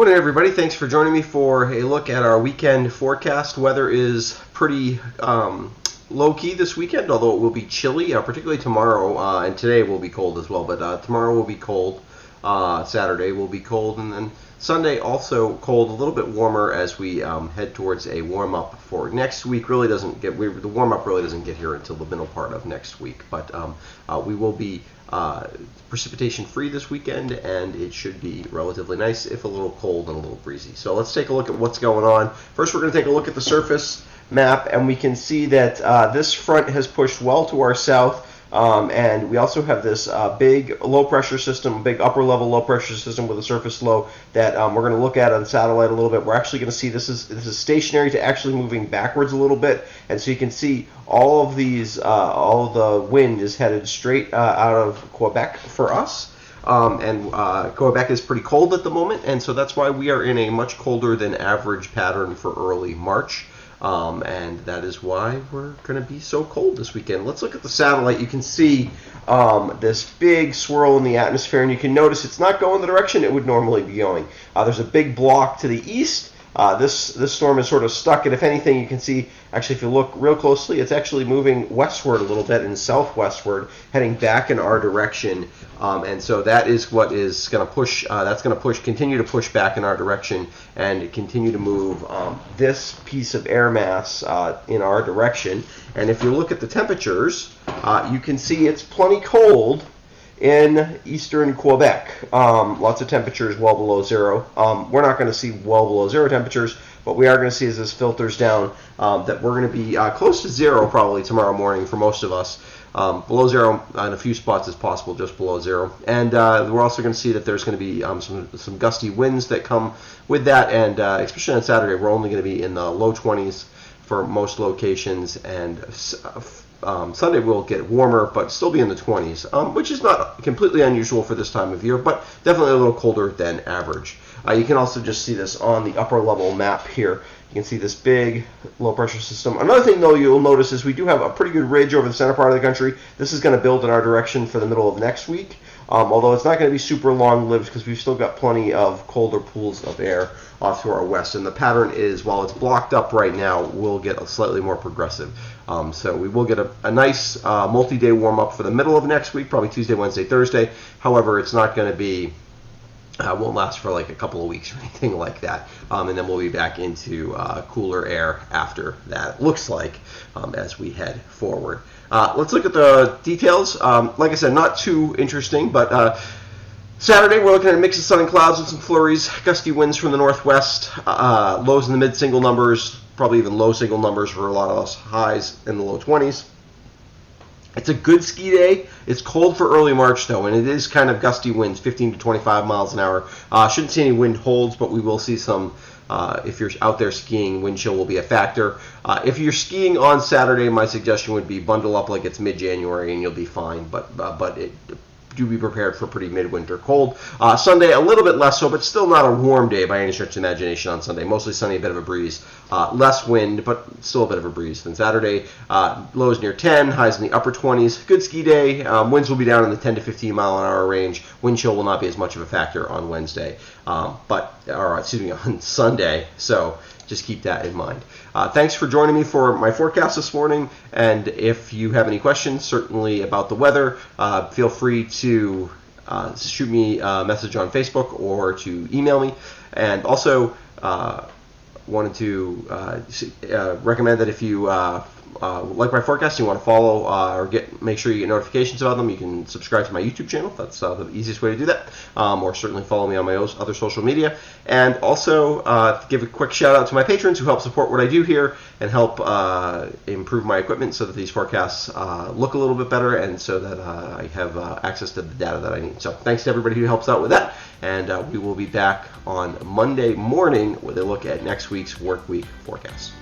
Morning, everybody. Thanks for joining me for a look at our weekend forecast. Weather is pretty low-key this weekend, although it will be chilly, particularly tomorrow, and today will be cold as well, but tomorrow will be cold, Saturday will be cold, and then Sunday also cold, a little bit warmer as we head towards a warm-up for next week. Really doesn't get, the warm-up really doesn't get here until the middle part of next week, but we will be precipitation free this weekend, and it should be relatively nice, if a little cold and a little breezy. So let's take a look at what's going on. First, we're going to take a look at the surface map, and we can see that this front has pushed well to our south, and we also have this big low pressure system, big upper level low pressure system with a surface low that we're going to look at on satellite a little bit. We're actually going to see this is stationary to actually moving backwards a little bit, and so you can see all of these, all of the wind is headed straight out of Quebec for us. Quebec is pretty cold at the moment, and so that's why we are in a much colder than average pattern for early March. And that is why we're going to be so cold this weekend. Let's look at the satellite. You can see this big swirl in the atmosphere, and you can notice it's not going the direction it would normally be going. There's a big block to the east. This storm is sort of stuck, and if anything, you can see, actually, if you look real closely, it's actually moving westward a little bit and southwestward, heading back in our direction. And so that is what is going to push, continue to push back in our direction and continue to move this piece of air mass in our direction. And if you look at the temperatures, you can see it's plenty cold in eastern Quebec. Lots of temperatures well below zero. We're not going to see well below zero temperatures, but we are going to see as this filters down that we're going to be close to zero probably tomorrow morning for most of us. Below zero in a few spots is possible, just below zero. And we're also going to see that there's going to be some gusty winds that come with that, and especially on Saturday, we're only going to be in the low 20s for most locations, and Sunday will get warmer, but still be in the 20s, which is not completely unusual for this time of year, but definitely a little colder than average. You can also just see this on the upper level map here. You can see this big low pressure system. Another thing, though, you'll notice is we do have a pretty good ridge over the center part of the country. This is going to build in our direction for the middle of next week, although it's not going to be super long-lived because we've still got plenty of colder pools of air off to our west. And the pattern is, while it's blocked up right now, we'll get a slightly more progressive. So we will get a nice multi-day warm-up for the middle of next week, probably Tuesday, Wednesday, Thursday. However, it's not going to be won't last for like a couple of weeks or anything like that, and then we'll be back into cooler air after that, it looks like, as we head forward. Let's look at the details. Like I said, not too interesting, but Saturday we're looking at a mix of sun and clouds with some flurries, gusty winds from the northwest, lows in the mid-single numbers, probably even low single numbers for a lot of us, highs in the low 20s. It's a good ski day. It's cold for early March, though, and it is kind of gusty winds, 15 to 25 miles an hour. Shouldn't see any wind holds, but we will see some, if you're out there skiing, wind chill will be a factor. If you're skiing on Saturday, my suggestion would be bundle up like it's mid-January and you'll be fine, but do be prepared for pretty midwinter cold. Sunday, a little bit less so, but still not a warm day by any stretch of imagination on Sunday. Mostly sunny, a bit of a breeze. Less wind, but still a bit of a breeze. Then Saturday, lows near 10, highs in the upper 20s. Good ski day. Winds will be down in the 10 to 15 mile an hour range. Wind chill will not be as much of a factor on Wednesday, on Sunday. So just keep that in mind. Thanks for joining me for my forecast this morning, and if you have any questions, certainly about the weather, feel free to shoot me a message on Facebook or to email me. And also wanted to recommend that if you like my forecast, you want to follow or make sure you get notifications about them, you can subscribe to my YouTube channel. That's the easiest way to do that. Or certainly follow me on my other social media. And also give a quick shout out to my patrons who help support what I do here and help improve my equipment so that these forecasts look a little bit better and so that I have access to the data that I need. So thanks to everybody who helps out with that. And we will be back on Monday morning with a look at next week's work week forecast.